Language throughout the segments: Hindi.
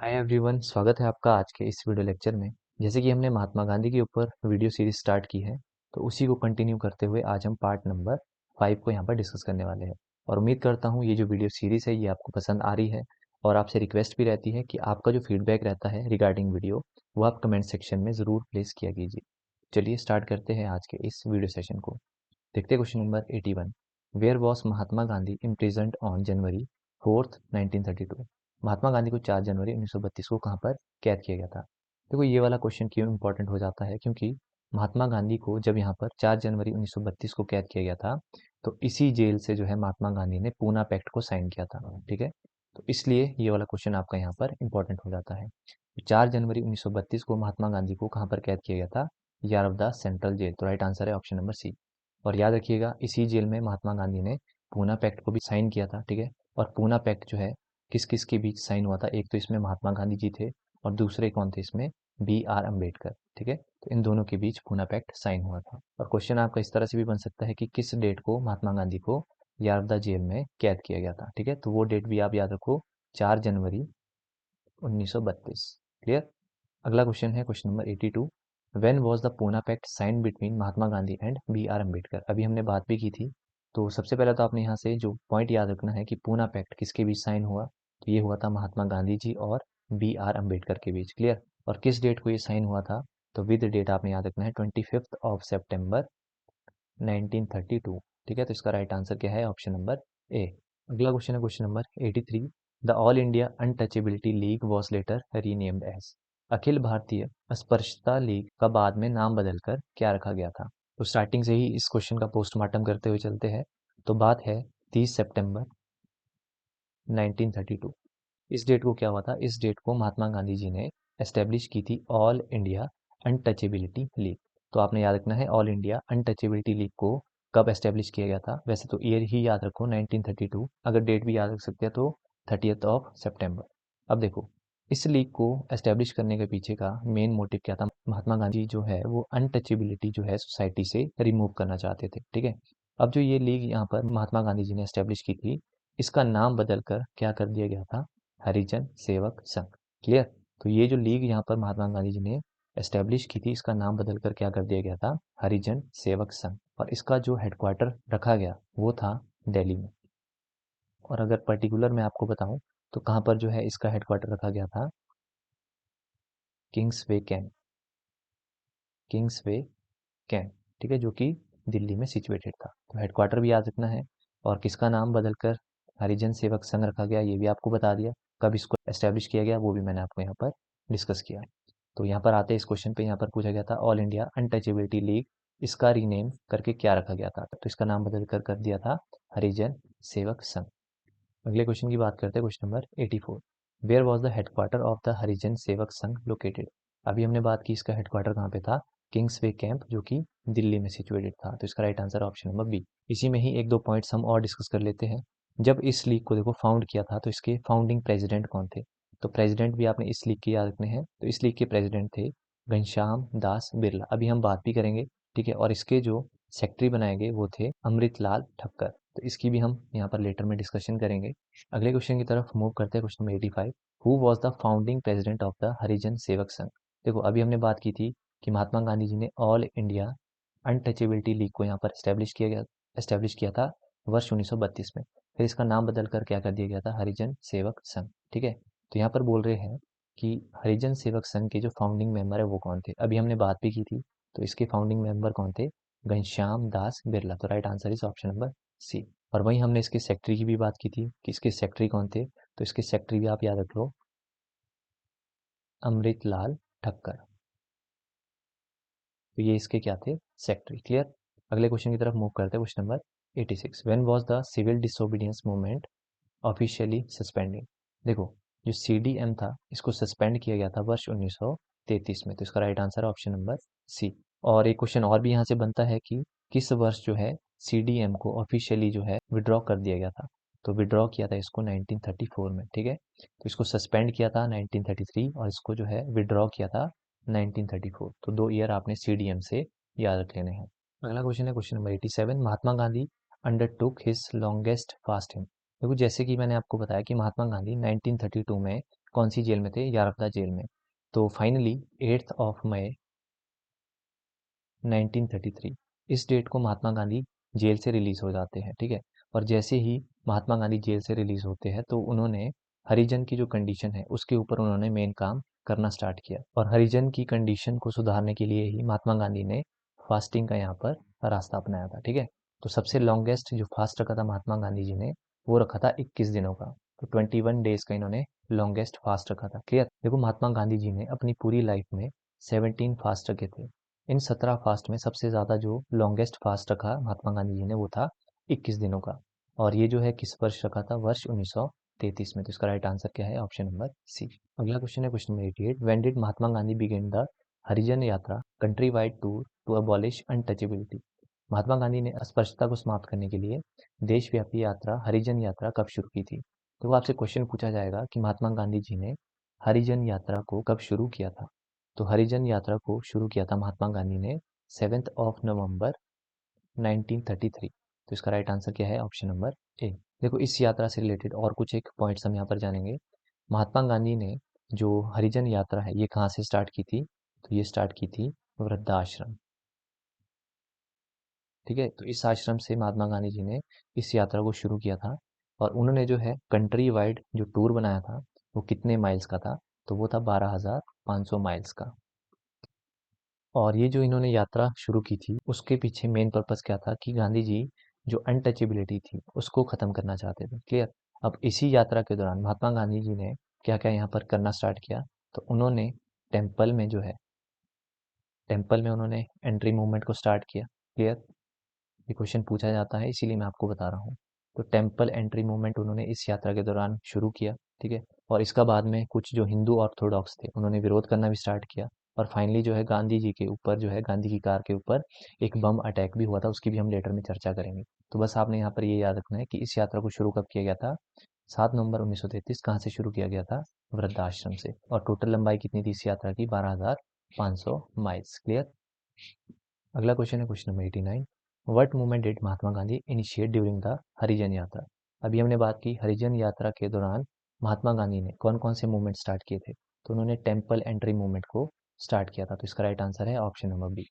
हाय एवरीवन, स्वागत है आपका आज के इस वीडियो लेक्चर में। जैसे कि हमने महात्मा गांधी के ऊपर वीडियो सीरीज स्टार्ट की है, तो उसी को कंटिन्यू करते हुए आज हम पार्ट नंबर 5 को यहाँ पर डिस्कस करने वाले हैं। और उम्मीद करता हूँ ये जो वीडियो सीरीज है ये आपको पसंद आ रही है। और आपसे रिक्वेस्ट भी रहती है कि आपका जो फीडबैक रहता है रिगार्डिंग वीडियो, वो आप कमेंट सेक्शन में ज़रूर प्लेस किया कीजिए। चलिए स्टार्ट करते हैं आज के इस वीडियो सेशन को। देखते हैं question number 81। Where was Mahatma Gandhi imprisoned on January 4, 1932। Mahatma Gandhi को 4 जनवरी 1932 को कहाँ पर कैद किया गया था। देखो ये वाला क्वेश्चन क्यों इंपॉर्टेंट हो जाता है, क्योंकि महात्मा गांधी को जब यहाँ पर 4 जनवरी 1932 को कैद किया गया था, तो इसी जेल से जो है महात्मा गांधी ने पूना पैक्ट को साइन किया था। ठीक है, तो इसलिए ये वाला क्वेश्चन आपका यहाँ पर इंपॉर्टेंट हो जाता है। 4 जनवरी 1932 को महात्मा गांधी को कहाँ पर कैद किया गया था? यारवदा सेंट्रल जेल। तो राइट आंसर है ऑप्शन नंबर सी। और याद रखिएगा, इसी जेल में महात्मा गांधी ने पूना पैक्ट को भी साइन किया था। ठीक है, और पूना पैक्ट जो है किस किस के बीच साइन हुआ था? एक तो इसमें महात्मा गांधी जी थे और दूसरे कौन थे इसमें? B.R. अम्बेडकर। ठीक है, तो इन दोनों के बीच पूना पैक्ट साइन हुआ था। और क्वेश्चन आपका इस तरह से भी बन सकता है कि किस डेट को महात्मा गांधी को यारदा जेल में कैद किया गया था। ठीक है, तो वो डेट भी आप याद रखो, 4 जनवरी 1932। क्लियर। अगला क्वेश्चन है question number 82। When was the Poona pact sign between Mahatma Gandhi and B.R. Ambedkar. अभी हमने बात भी की थी। तो सबसे पहले तो आपने यहाँ से जो पॉइंट याद रखना है कि पूना पैक्ट किसके बीच साइन हुआ, तो ये हुआ था महात्मा गांधी जी और B.R. अम्बेडकर के बीच। क्लियर। और किस डेट को ये साइन हुआ था? तो विद डेट आपने याद रखना है 25 सितंबर 1932। ठीक है, तो इसका राइट आंसर क्या है? Option number A. अगला क्वेश्चन है question number 83। The All India Untouchability League was later renamed as. Akhil Bharatiya Asprishyata league का बाद में नाम बदलकर क्या रखा गया था? तो स्टार्टिंग से ही इस क्वेश्चन का पोस्टमार्टम करते हुए चलते हैं। तो बात है 30 सितंबर 1932। इस डेट को क्या हुआ था? इस डेट को महात्मा गांधी जी ने एस्टेब्लिश की थी ऑल इंडिया अनटचेबिलिटी लीग। तो आपने याद रखना है ऑल इंडिया अनटचेबिलिटी लीग को कब एस्टेब्लिश किया गया था। वैसे तो ईयर ही याद रखो 1932, अगर डेट भी याद रख सकते हैं तो 30 सितंबर। अब देखो, इस लीग को एस्टेब्लिश करने के पीछे का मेन मोटिव क्या था? महात्मा गांधी जो है वो अनटचेबिलिटी जो है सोसाइटी से रिमूव करना चाहते थे। ठीक है, अब जो ये लीग यहाँ पर महात्मा गांधी जी ने एस्टेब्लिश की थी, इसका नाम बदलकर क्या कर दिया गया था? हरिजन सेवक संघ। क्लियर। तो ये जो लीग यहाँ पर महात्मा गांधी जी ने एस्टेब्लिश की थी, इसका नाम बदलकर क्या कर दिया गया था? हरिजन सेवक संघ। और इसका जो हेडक्वार्टर रखा गया वो था दिल्ली में। और अगर पर्टिकुलर मैं आपको बताऊं तो कहाँ पर जो है इसका हेडक्वार्टर रखा गया था? Kingsway camp. Kingsway camp. ठीक है, जो कि दिल्ली में सिचुएटेड था। तो हेडक्वार्टर भी याद रखना है। और किसका नाम बदलकर हरिजन सेवक संघ रखा गया ये भी आपको बता दिया। कब इसको एस्टेब्लिश किया गया वो भी मैंने आपको यहाँ पर डिस्कस किया। तो यहाँ पर आते हैं इस क्वेश्चन पे। यहाँ पर पूछा गया था ऑल इंडिया अनटचेबिलिटी लीग, इसका रीनेम करके क्या रखा गया था? तो इसका नाम बदल कर दिया था हरिजन सेवक संघ। अगले क्वेश्चन की बात करते हैं question number 84। Where was the headquarter of the Harijan Sevak Sangh located. अभी हमने बात की इसका हेडक्वार्टर कहाँ पे था? किंग्सवे कैंप, जो कि दिल्ली में सिचुएटेड था। तो इसका right answer option number B. इसी में ही एक दो पॉइंट्स हम और डिस्कस कर लेते हैं। जब इस लीग को देखो फाउंड किया था, तो इसके फाउंडिंग प्रेसिडेंट कौन थे? तो प्रेसिडेंट भी आपने इस लीग के याद रखने हैं। तो इस लीग के प्रेसिडेंट थे घनश्याम दास बिरला। अभी हम बात भी करेंगे। ठीक है, और इसके जो सेक्रेटरी बनाए गए वो थे अमृतलाल ठक्कर। तो इसकी भी हम यहाँ पर लेटर में डिस्कशन करेंगे। अगले क्वेश्चन की तरफ मूव करते हैं। Question number 85। Who was the founding president of the Harijan Sevak Sangh. देखो अभी हमने बात की थी कि महात्मा गांधी जी ने ऑल इंडिया अनटचेबिलिटी लीग को यहाँ पर एस्टेब्लिश किया था वर्ष 1932 में। फिर इसका नाम बदलकर क्या कर दिया गया था? हरिजन सेवक संघ। ठीक है, तो यहाँ पर बोल रहे हैं कि हरिजन सेवक संघ के जो फाउंडिंग मेंबर है वो कौन थे? अभी हमने बात भी की थी। तो इसके फाउंडिंग मेंबर कौन थे? घनश्याम दास बिरला। तो right answer is option number C. और वहीं हमने इसके सेक्रेटरी की भी बात की थी कि इसके सेक्रेटरी कौन थे। तो इसके सेक्रेटरी भी आप याद रख लो, अमृतलाल ठक्कर। तो ये इसके क्या थे? सेक्रेटरी। क्लियर। अगले क्वेश्चन की तरफ मूव करते हैं। Question number 86। When was the civil disobedience movement officially suspended. देखो, जो CDM था इसको सस्पेंड किया गया था वर्ष 1933 में। तो इसका राइट आंसर है ऑप्शन नंबर सी। और एक क्वेश्चन और भी यहाँ से बनता है कि किस वर्ष जो है CDM को ऑफिशियली जो है विड्रॉ कर दिया गया था। तो विड्रॉ किया था इसको 1934 में। ठीक है, तो इसको सस्पेंड किया था 1933 और इसको जो है विड्रॉ किया था 1934। तो दो ईयर आपने CDM से याद रख लेने हैं। अगला क्वेश्चन है question number 87। Mahatma Gandhi undertook his longest fasting. देखो जैसे कि मैंने आपको बताया कि महात्मा गांधी 1932 में कौन सी जेल में थे? यारप्ता जेल में। तो फाइनली 8 मई 1933 इस डेट को महात्मा गांधी जेल से रिलीज हो जाते हैं, ठीक है। और जैसे ही महात्मा गांधी जेल से रिलीज होते हैं तो उन्होंने हरिजन की जो कंडीशन है उसके ऊपर उन्होंने मेन काम करना स्टार्ट किया, और हरिजन की कंडीशन को सुधारने के लिए ही महात्मा गांधी ने फास्टिंग का यहाँ पर रास्ता अपनाया था, ठीक है। तो सबसे लॉन्गेस्ट जो फास्ट रखा था महात्मा गांधी जी ने, वो रखा था 21 दिनों का। तो 21 डेज का इन्होंने लॉन्गेस्ट फास्ट रखा था। क्लियर? देखो, महात्मा गांधी जी ने अपनी पूरी लाइफ में 17 फास्ट रखे थे। इन 17 फास्ट में सबसे ज़्यादा जो लॉन्गेस्ट फास्ट रखा महात्मा गांधी जी ने वो था 21 दिनों का। और ये जो है किस वर्ष रखा था? वर्ष 1933 में। तो इसका राइट आंसर क्या है? Option number C. अगला क्वेश्चन है question number 88। When did Mahatma Gandhi begin the Harijan Yatra country wide tour to abolish untouchability? Mahatma Gandhi ने अस्पृश्यता को समाप्त करने के लिए देशव्यापी यात्रा हरिजन यात्रा कब शुरू की थी? तो वो आपसे क्वेश्चन पूछा जाएगा कि महात्मा गांधी जी ने हरिजन यात्रा को कब शुरू किया था। तो हरिजन यात्रा को शुरू किया था महात्मा गांधी ने 7 नवंबर 1933। तो इसका राइट आंसर क्या है? ऑप्शन नंबर ए। देखो, इस यात्रा से रिलेटेड और कुछ एक पॉइंट्स हम यहाँ पर जानेंगे। महात्मा गांधी ने जो हरिजन यात्रा है ये कहाँ से स्टार्ट की थी? तो ये स्टार्ट की थी वृद्धाश्रम, ठीक है। तो इस आश्रम से महात्मा गांधी जी ने इस यात्रा को शुरू किया था, और उन्होंने जो है कंट्री वाइड जो टूर बनाया था वो कितने माइल्स का था? तो वो था 12,500 माइल्स का। और ये जो इन्होंने यात्रा शुरू की थी उसके पीछे मेन पर्पस क्या था कि गांधी जी जो अनटचेबिलिटी थी उसको खत्म करना चाहते थे। क्लियर? अब इसी यात्रा के दौरान महात्मा गांधी जी ने क्या क्या यहाँ पर करना स्टार्ट किया? तो उन्होंने टेम्पल में जो है टेम्पल में उन्होंने एंट्री मूवमेंट को स्टार्ट किया। क्लियर? ये क्वेश्चन पूछा जाता है इसीलिए मैं आपको बता रहा हूँ। तो टेम्पल एंट्री मूवमेंट उन्होंने इस यात्रा के दौरान शुरू किया, ठीक है। और इसका बाद में कुछ जो हिंदू ऑर्थोडॉक्स थे उन्होंने विरोध करना भी स्टार्ट किया। और फाइनली जो है गांधी जी के ऊपर जो है गांधी की कार के ऊपर एक बम अटैक भी हुआ था, उसकी भी हम लेटर में चर्चा करेंगे। तो बस आपने यहाँ पर ये याद रखना है कि इस यात्रा को शुरू कब किया गया था? 7 नवंबर 1933। कहाँ से शुरू किया गया था? वृद्धाश्रम से। और टोटल लंबाई कितनी थी इस यात्रा की? 12,500 माइल्स। क्लियर? अगला क्वेश्चन है question number 89। What movement did Mahatma Gandhi initiate during the Harijan Yatra? अभी हमने बात की हरिजन यात्रा के दौरान महात्मा गांधी ने कौन कौन से मूवमेंट स्टार्ट किए थे? तो उन्होंने टेम्पल एंट्री मूवमेंट को स्टार्ट किया था। तो इसका राइट आंसर है ऑप्शन नंबर बी।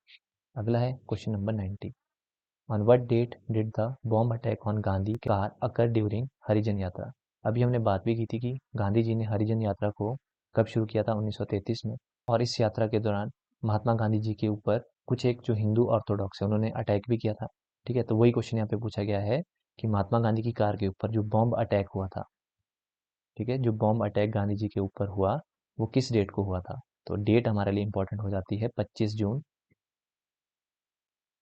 अगला है question number 90। On what date did the bomb attack on Gandhi car occur during Harijan Yatra? अभी हमने बात भी की थी कि गांधी जी ने हरिजन यात्रा को कब शुरू किया था? 1933 में। और इस यात्रा के दौरान महात्मा गांधी जी के ऊपर कुछ एक जो हिंदू ऑर्थोडॉक्स है उन्होंने अटैक भी किया था, ठीक है। तो वही क्वेश्चन यहाँ पे पूछा गया है कि महात्मा गांधी की कार के ऊपर जो बॉम्ब अटैक हुआ था, ठीक है, जो बॉम्ब अटैक गांधी जी के ऊपर हुआ वो किस डेट को हुआ था? तो डेट हमारे लिए इंपॉर्टेंट हो जाती है 25 जून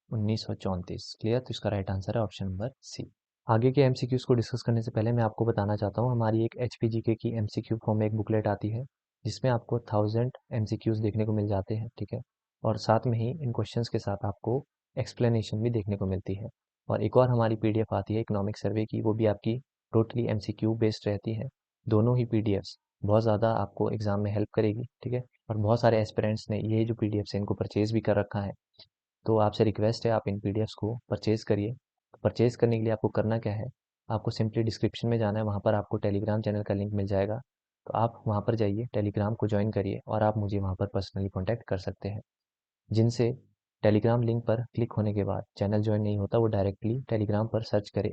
1934। क्लियर? तो इसका राइट आंसर है ऑप्शन नंबर सी। आगे के एमसीक्यूज को डिस्कस करने से पहले मैं आपको बताना चाहता हूँ हमारी एक एचपीजीके की एमसीक्यू फॉर्म में एक बुकलेट आती है जिसमें आपको 1000 एमसीक्यूज देखने को मिल जाते हैं, ठीक है। और साथ में ही इन क्वेश्चंस के साथ आपको एक्सप्लेनेशन भी देखने को मिलती है। और एक और हमारी पीडीएफ आती है इकोनॉमिक सर्वे की, वो भी आपकी टोटली एमसीक्यू बेस्ड रहती है। दोनों ही पीडीएफ्स बहुत ज़्यादा आपको एग्जाम में हेल्प करेगी, ठीक है। और बहुत सारे एस्पिरेंट्स ने ये जो पीडीएफ्स है इनको परचेज भी कर रखा है। तो आपसे रिक्वेस्ट है आप इन पीडीएफ्स को परचेज करिए। परचेज करने के लिए आपको करना क्या है? आपको सिंपली डिस्क्रिप्शन में जाना है, वहाँ पर आपको टेलीग्राम चैनल का लिंक मिल जाएगा। तो आप वहाँ पर जाइए, टेलीग्राम को ज्वाइन करिए और आप मुझे वहाँ पर पर्सनली कॉन्टैक्ट कर सकते हैं। जिनसे टेलीग्राम लिंक पर क्लिक होने के बाद चैनल ज्वाइन नहीं होता, वो डायरेक्टली टेलीग्राम पर सर्च करें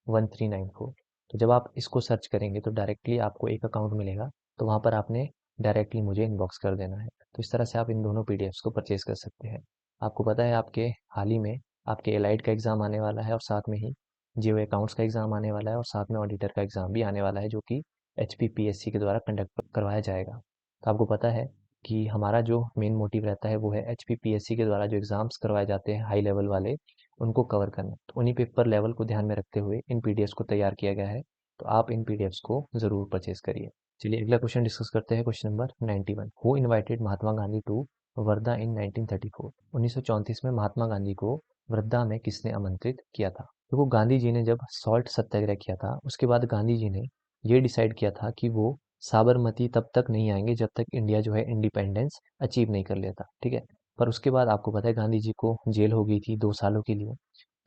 @Sharma1394। तो जब आप इसको सर्च करेंगे तो डायरेक्टली आपको एक अकाउंट मिलेगा, तो वहाँ पर आपने डायरेक्टली मुझे इनबॉक्स कर देना है। तो इस तरह से आप इन दोनों पीडीएफ्स को परचेज कर सकते हैं। आपको पता है आपके हाल ही में आपके एलाइड का एग्ज़ाम आने वाला है, और साथ में ही जियो अकाउंट्स का एग्ज़ाम आने वाला है, और साथ में ऑडिटर का एग्ज़ाम भी आने वाला है जो कि HPPSC के द्वारा कंडक्ट करवाया जाएगा। तो आपको पता है कि हमारा जो मेन मोटिव रहता है वो है HPPSC के द्वारा जो एग्ज़ाम्स करवाए जाते हैं हाई लेवल वाले, उनको कवर करना। तो उन्हीं पेपर लेवल को ध्यान में रखते हुए इन पीडीएफ्स को तैयार किया गया है। तो आप इन पीडीएफ्स को ज़रूर परचेज करिए। चलिए अगला क्वेश्चन डिस्कस करते हैं, question number 91। Who invited Mahatma Gandhi to Wardha in 1934? 1934 में महात्मा गांधी को वर्धा में किसने आमंत्रित किया था? देखो, गांधी जी ने जब सॉल्ट सत्याग्रह किया था उसके बाद गांधी जी ने ये डिसाइड किया था कि वो साबरमती तब तक नहीं आएंगे जब तक इंडिया जो है इंडिपेंडेंस अचीव नहीं कर लेता, ठीक है। पर उसके बाद आपको पता है गांधी जी को जेल हो गई थी 2 सालों के लिए।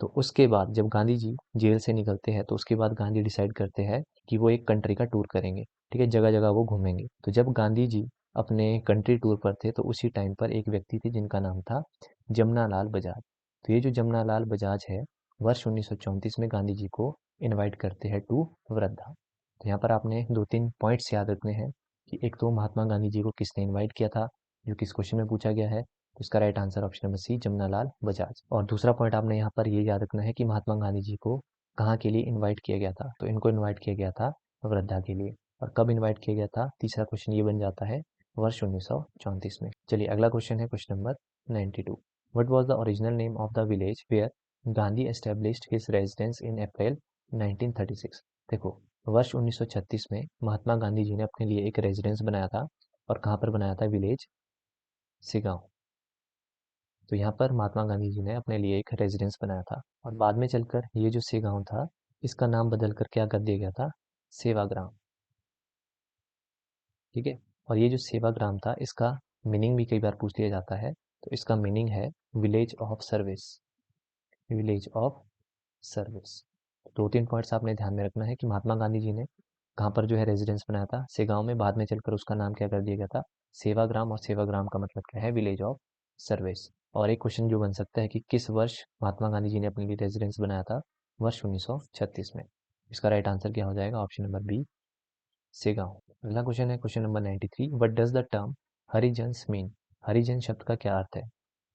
तो उसके बाद जब गांधी जी जेल से निकलते हैं तो उसके बाद गांधी डिसाइड करते हैं कि वो एक कंट्री का टूर करेंगे, ठीक है, जगह जगह वो घूमेंगे। तो जब गांधी जी अपने कंट्री टूर पर थे तो उसी टाइम पर एक व्यक्ति थे जिनका नाम था जमना लाल बजाज। तो ये जो जमना लाल बजाज है, वर्ष 1934 में गांधी जी को इनवाइट करते हैं टू वर्धा। तो यहाँ पर आपने दो तीन पॉइंट्स याद रखने हैं कि एक तो महात्मा गांधी जी को किसने इनवाइट किया था, जो किस क्वेश्चन में पूछा गया है। तो इसका right answer option number C, Jamna Lal Bajaj. और दूसरा पॉइंट आपने यहाँ पर ये याद रखना है कि महात्मा गांधी जी को कहाँ के लिए इनवाइट किया गया था। तो इनको इनवाइट किया गया था वर्धा के लिए। और कब इनवाइट किया गया था, तीसरा क्वेश्चन ये बन जाता है वर्ष 1934 में। चलिए अगला क्वेश्चन है question number 92। What was the original name of the village where Gandhi established his residence in April 1936? देखो, वर्ष 1936 में महात्मा गांधी जी ने अपने लिए एक रेजिडेंस बनाया था। और कहाँ पर बनाया था? विलेज सिगांव। तो यहाँ पर महात्मा गांधी जी ने अपने लिए एक रेजिडेंस बनाया था। और बाद में चलकर ये जो सेगांव था, इसका नाम बदल कर क्या कर दिया गया था? सेवाग्राम। ठीक है। और ये जो सेवाग्राम था, इसका मीनिंग भी कई बार पूछ लिया जाता है। तो इसका मीनिंग है village of service. Village of service. दो तीन पॉइंट्स आपने ध्यान में रखना है कि महात्मा गांधी जी ने कहाँ पर जो है रेजिडेंस बनाया था? सेगांव में। बाद में चलकर उसका नाम क्या कर दिया गया था? सेवाग्राम। और सेवाग्राम का मतलब क्या है? Village of service. और एक क्वेश्चन जो बन सकता है कि किस वर्ष महात्मा गांधी जी ने अपने लिए रेजिडेंस बनाया था? वर्ष 1936 में। इसका राइट आंसर क्या हो जाएगा? Option number B, Segaon. अगला क्वेश्चन है question number 93। What does the term Harijans mean? Harijan शब्द का क्या अर्थ है?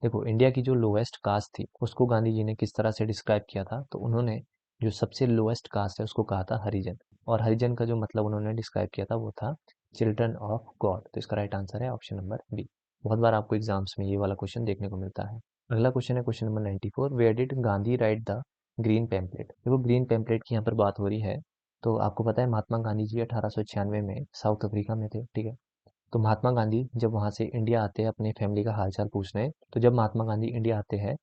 देखो, इंडिया की जो लोएस्ट कास्ट थी उसको गांधी जी ने किस तरह से डिस्क्राइब किया था? तो उन्होंने जो सबसे लोएस्ट कास्ट है उसको कहा था हरिजन। और हरिजन का जो मतलब उन्होंने डिस्क्राइब किया था वो था चिल्ड्रन ऑफ गॉड। तो इसका राइट आंसर है ऑप्शन नंबर बी। बहुत बार आपको एग्जाम्स में ये वाला क्वेश्चन देखने को मिलता है। अगला क्वेश्चन है question number 94। Where did Gandhi write the green pamphlet? देखो, ग्रीन पैम्पलेट की यहाँ पर बात हो रही है। तो आपको पता है महात्मा गांधी जी 1896 में साउथ अफ्रीका में थे, ठीक है। तो महात्मा गांधी जब वहाँ से इंडिया आते हैं अपने फैमिली का हालचाल पूछने, तो जब महात्मा गांधी इंडिया आते हैं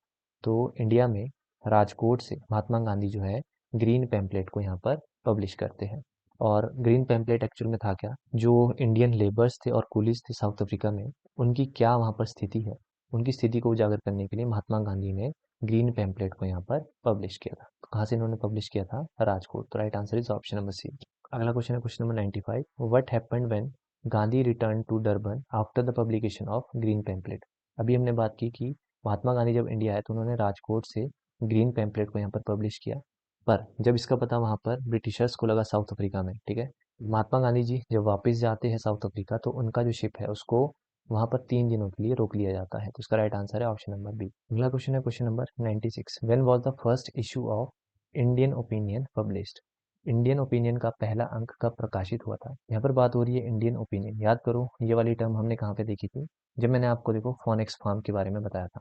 तो इंडिया में राजकोट से महात्मा गांधी जो है ग्रीन पैम्पलेट को यहाँ पर पब्लिश करते हैं। और ग्रीन पैम्पलेट एक्चुअल में था क्या? जो इंडियन लेबर्स थे और कूलीज थे साउथ अफ्रीका में, उनकी क्या वहाँ पर स्थिति है, उनकी स्थिति को उजागर करने के लिए महात्मा गांधी ने ग्रीन पैम्पलेट को यहाँ पर पब्लिश किया था। तो कहाँ से इन्होंने पब्लिश किया था? राजकोट। तो right answer is option number C. अगला क्वेश्चन है question number 95। What happened when Gandhi return to Durban after the publication of green pamphlet? अभी हमने बात की कि महात्मा गांधी जब इंडिया आए तो उन्होंने राजकोट से ग्रीन पैम्पलेट को यहाँ पर पब्लिश किया। पर जब इसका पता वहाँ पर ब्रिटिशर्स को लगा साउथ अफ्रीका में, ठीक है, महात्मा गांधी जी जब वापस जाते हैं साउथ अफ्रीका तो उनका जो शिप है उसको वहाँ पर 3 दिनों के लिए रोक लिया जाता है। तो इसका राइट आंसर है ऑप्शन नंबर बी। अगला क्वेश्चन है question number 96। When was the first issue of Indian opinion published? Indian opinion का पहला अंक कब प्रकाशित हुआ था? यहाँ पर बात हो रही है इंडियन ओपिनियन। याद करो, ये वाली टर्म हमने कहाँ पे देखी थी? जब मैंने आपको देखो फोनेक्स फार्म के बारे में बताया था।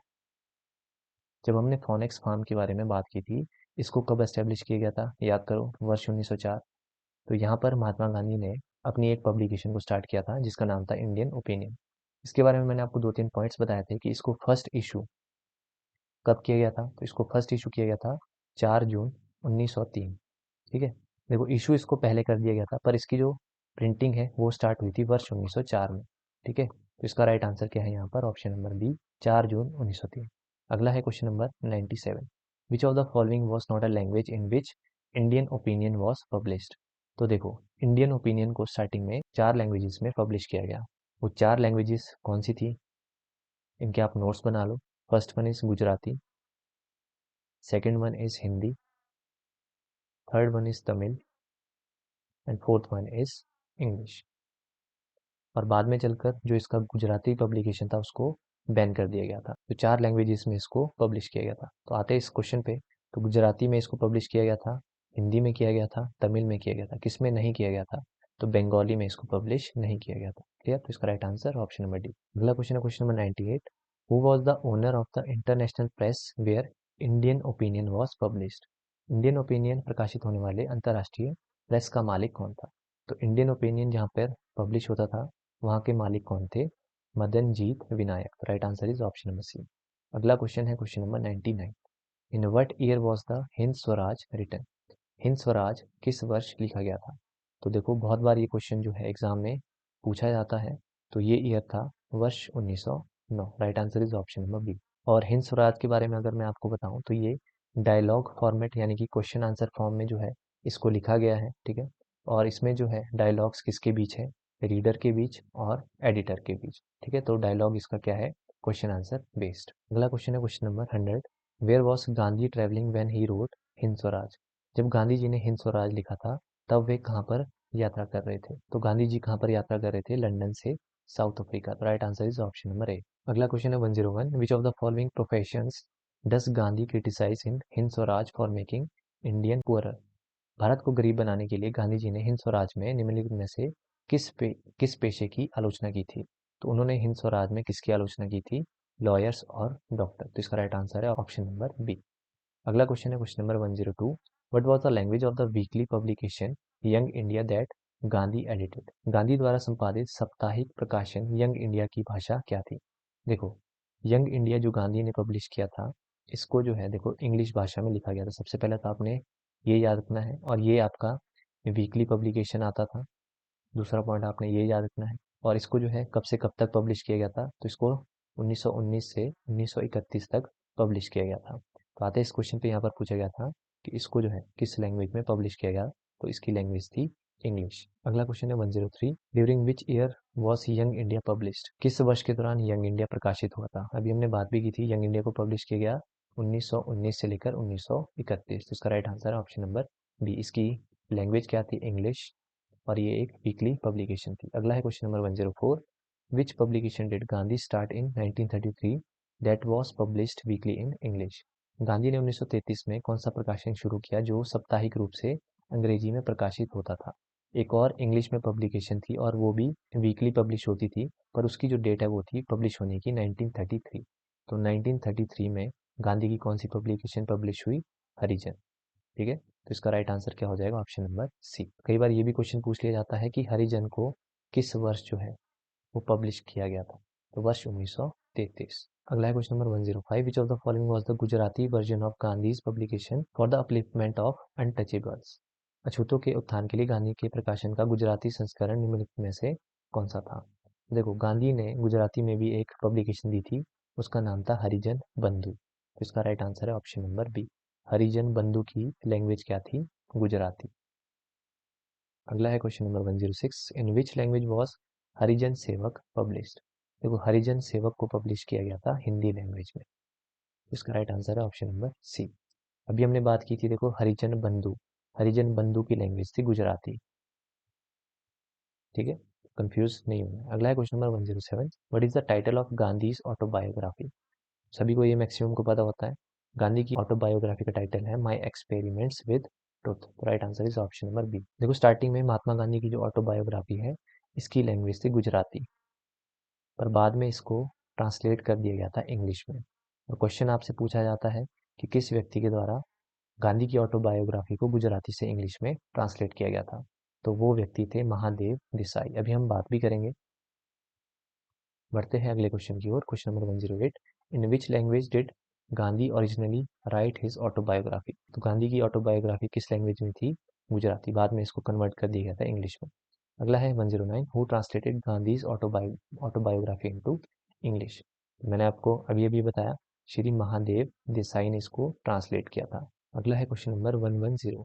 जब हमने फोनेक्स फार्म के बारे में बात की थी, इसको कब एस्टेब्लिश किया गया था? याद करो, वर्ष 1904। तो यहाँ पर महात्मा गांधी ने अपनी एक पब्लिकेशन को स्टार्ट किया था जिसका नाम था इंडियन ओपिनियन। इसके बारे में मैंने आपको दो तीन पॉइंट्स बताए थे कि इसको फर्स्ट इशू कब किया गया था। तो इसको फर्स्ट इशू किया गया था 4 जून 1903। ठीक है। देखो, इशू इसको पहले कर दिया गया था पर इसकी जो प्रिंटिंग है वो स्टार्ट हुई थी वर्ष 1904 में। ठीक है। तो इसका राइट आंसर क्या है यहाँ पर? ऑप्शन नंबर बी, 4 जून 1903। अगला है question number 97। Which of the following was not a language in which Indian opinion was published? तो देखो, इंडियन ओपिनियन को स्टार्टिंग में 4 लैंग्वेजेस में पब्लिश किया गया। वो 4 लैंग्वेजेस कौन सी थी? इनके आप नोट्स बना लो। First one is Gujarati, second one is Hindi, third one is Tamil and fourth one is English. और बाद में चलकर जो इसका गुजराती पब्लिकेशन था उसको बैन कर दिया गया था। तो 4 लैंग्वेजेस में इसको पब्लिश किया गया था। तो आते हैं इस क्वेश्चन पे। तो गुजराती में इसको पब्लिश किया गया था, हिंदी में किया गया था, तमिल में किया गया था। किस में नहीं किया गया था? तो बंगाली में इसको पब्लिश नहीं किया गया था। क्लियर? तो इसका right answer option number D. अगला क्वेश्चन है question number 98। Who was the owner of the international press where Indian opinion was published? Indian opinion प्रकाशित होने वाले अंतर्राष्ट्रीय प्रेस का मालिक कौन था? तो इंडियन ओपिनियन जहाँ पर पब्लिश होता था वहाँ के मालिक कौन थे? Madanjit Vinayak. Right answer is option number C. अगला क्वेश्चन है question number 99। In what year was the Hind Swaraj written? Hind Swaraj किस वर्ष लिखा गया था? तो देखो, बहुत बार ये क्वेश्चन जो है एग्जाम में पूछा जाता है। तो ये ईयर था वर्ष 1909। Right answer is option number B. और हिंद स्वराज के बारे में अगर मैं आपको बताऊं तो ये डायलॉग फॉर्मेट यानी कि क्वेश्चन आंसर फॉर्म में जो है इसको लिखा गया है, ठीक है। और इसमें जो है डायलॉग्स किसके बीच है, रीडर के बीच और एडिटर के बीच, ठीक है। तो डायलॉग इसका क्या है, क्वेश्चन आंसर बेस्ड। अगला क्वेश्चन है question number 100। Where was Gandhi travelling when he wrote Hind Swaraj. जब गांधी जी ने हिंद स्वराज लिखा था तब वे कहाँ पर यात्रा कर रहे थे। तो गांधी जी कहाँ पर यात्रा कर रहे थे, लंदन से साउथ अफ्रीका। तो right answer is option number A. अगला क्वेश्चन है 101। Which of the following professions does Gandhi criticize in Hind Swaraj for making Indian poorer. Bharat को गरीब बनाने के लिए गांधी जी ने हिंद स्वराज में निम्नलिखित में से किस पेशे की आलोचना की थी। तो उन्होंने हिंद स्वराज में किसकी आलोचना की थी, लॉयर्स और डॉक्टर। तो इसका राइट आंसर है ऑप्शन नंबर बी। अगला क्वेश्चन है question number 102। What was the language of the weekly publication young India that Gandhi edited. Gandhi द्वारा संपादित साप्ताहिक प्रकाशन यंग इंडिया की भाषा क्या थी। देखो, यंग इंडिया जो गांधी ने पब्लिश किया था, इसको जो है देखो इंग्लिश भाषा में लिखा गया था। सबसे पहले तो आपने ये याद रखना है, और ये आपका वीकली पब्लिकेशन आता था। दूसरा पॉइंट आपने ये याद रखना है। और इसको जो है कब से कब तक पब्लिश किया गया था, तो इसको 1919 से 1931 तक पब्लिश किया गया था। तो आते इस क्वेश्चन पे यहाँ पर पूछा गया था कि इसको जो है किस लैंग्वेज में पब्लिश किया गया, तो इसकी लैंग्वेज थी इंग्लिश। अगला क्वेश्चन है 103। During which year was young India published. किस वर्ष के दौरान यंग इंडिया प्रकाशित हुआ था। अभी हमने बात भी की थी, यंग इंडिया को पब्लिश किया गया 1919 से लेकर 1931। तो इसका राइट आंसर है ऑप्शन नंबर बी। इसकी लैंग्वेज क्या थी, इंग्लिश, और ये एक वीकली पब्लिकेशन थी। अगला है question number 104। Which publication did Gandhi start in 1933 that was published weekly in English. Gandhi ने 1933 में कौन सा प्रकाशन शुरू किया जो साप्ताहिक रूप से अंग्रेजी में प्रकाशित होता था। एक और इंग्लिश में पब्लिकेशन थी और वो भी वीकली पब्लिश होती थी, पर उसकी जो डेट है वो थी पब्लिश होने की 1933। तो 1933 में गांधी की कौन सी पब्लिकेशन पब्लिश हुई, हरिजन, ठीक है। तो इसका राइट आंसर क्या हो जाएगा, ऑप्शन नंबर सी। कई बार ये भी क्वेश्चन पूछ लिया जाता है कि हरिजन को किस वर्ष जो है वो पब्लिश किया गया था, तो वर्ष 1933। अगला है question number 105। Which of the following was the Gujarati version of Gandhi's publication for the upliftment of untouchables. अछूतों के उत्थान के लिए गांधी के प्रकाशन का गुजराती संस्करण निम्नलिखित में से कौन सा था। देखो, गांधी ने गुजराती में भी एक पब्लिकेशन दी थी, उसका नाम था हरिजन बंधु। तो इसका राइट आंसर है option number B. Harijan Bandhu की लैंग्वेज क्या थी, गुजराती। अगला है question number 106। In which language was Harijan Sevak published. देखो, हरिजन सेवक को पब्लिश किया गया था हिंदी लैंग्वेज में। इसका राइट आंसर है ऑप्शन नंबर सी। अभी हमने बात की थी, देखो हरिजन बंधु, हरिजन बंधु की लैंग्वेज थी गुजराती, ठीक है। कंफ्यूज नहीं होना। अगला है question number 107। What is the title of Gandhi's autobiography. सभी को ये मैक्सिमम को पता होता है। गांधी की ऑटोबायोग्राफी का टाइटल है माई एक्सपेरिमेंट्स विद ट्रुथ। तो right answer is option number B. देखो, स्टार्टिंग में महात्मा गांधी की जो ऑटोबायोग्राफी है इसकी लैंग्वेज थी गुजराती, पर बाद में इसको ट्रांसलेट कर दिया गया था इंग्लिश में। और क्वेश्चन आपसे पूछा जाता है कि किस व्यक्ति के द्वारा गांधी की ऑटोबायोग्राफी को गुजराती से इंग्लिश में ट्रांसलेट किया गया था। तो वो व्यक्ति थे महादेव देसाई। अभी हम बात भी करेंगे। बढ़ते हैं अगले क्वेश्चन की ओर। Question number 108। In which language did Gandhi originally write his autobiography. तो गांधी की ऑटोबायोग्राफी किस लैंग्वेज में थी, गुजराती। बाद में इसको कन्वर्ट कर दिया गया था इंग्लिश में। अगला है 109। Who translated Gandhi's autobiography into English. मैंने आपको अभी अभी बताया, श्री महादेव देसाई ने इसको ट्रांसलेट किया था। अगला है question number 110।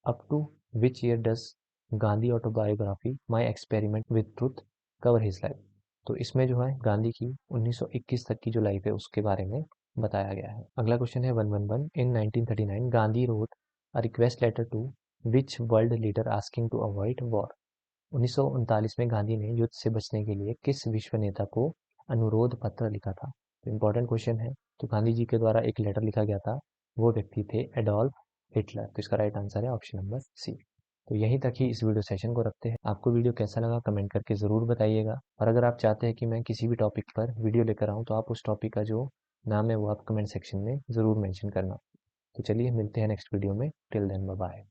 Up to which year does Gandhi autobiography my experiment with truth cover his life. तो इसमें जो है गांधी की 1921 तक की जो लाइफ है उसके बारे में बताया गया है। अगला क्वेश्चन है 111। In 1939 Gandhi wrote a request letter to which world leader asking to avoid war. 1939 में गांधी ने युद्ध से बचने के लिए किस विश्व नेता को अनुरोध पत्र लिखा था। तो इंपॉर्टेंट क्वेश्चन है। तो गांधी जी के द्वारा एक लेटर लिखा गया था, वो व्यक्ति थे एडोल्फ हिटलर। तो इसका राइट आंसर है ऑप्शन नंबर सी। तो यहीं तक ही इस वीडियो सेशन को रखते हैं। आपको वीडियो कैसा लगा कमेंट करके ज़रूर बताइएगा, और अगर आप चाहते हैं कि मैं किसी भी टॉपिक पर वीडियो लेकर आऊँ तो आप उस टॉपिक का जो नाम है वो आप कमेंट सेक्शन में ज़रूर मेंशन करना। तो चलिए मिलते हैं नेक्स्ट वीडियो में। Till then bye bye.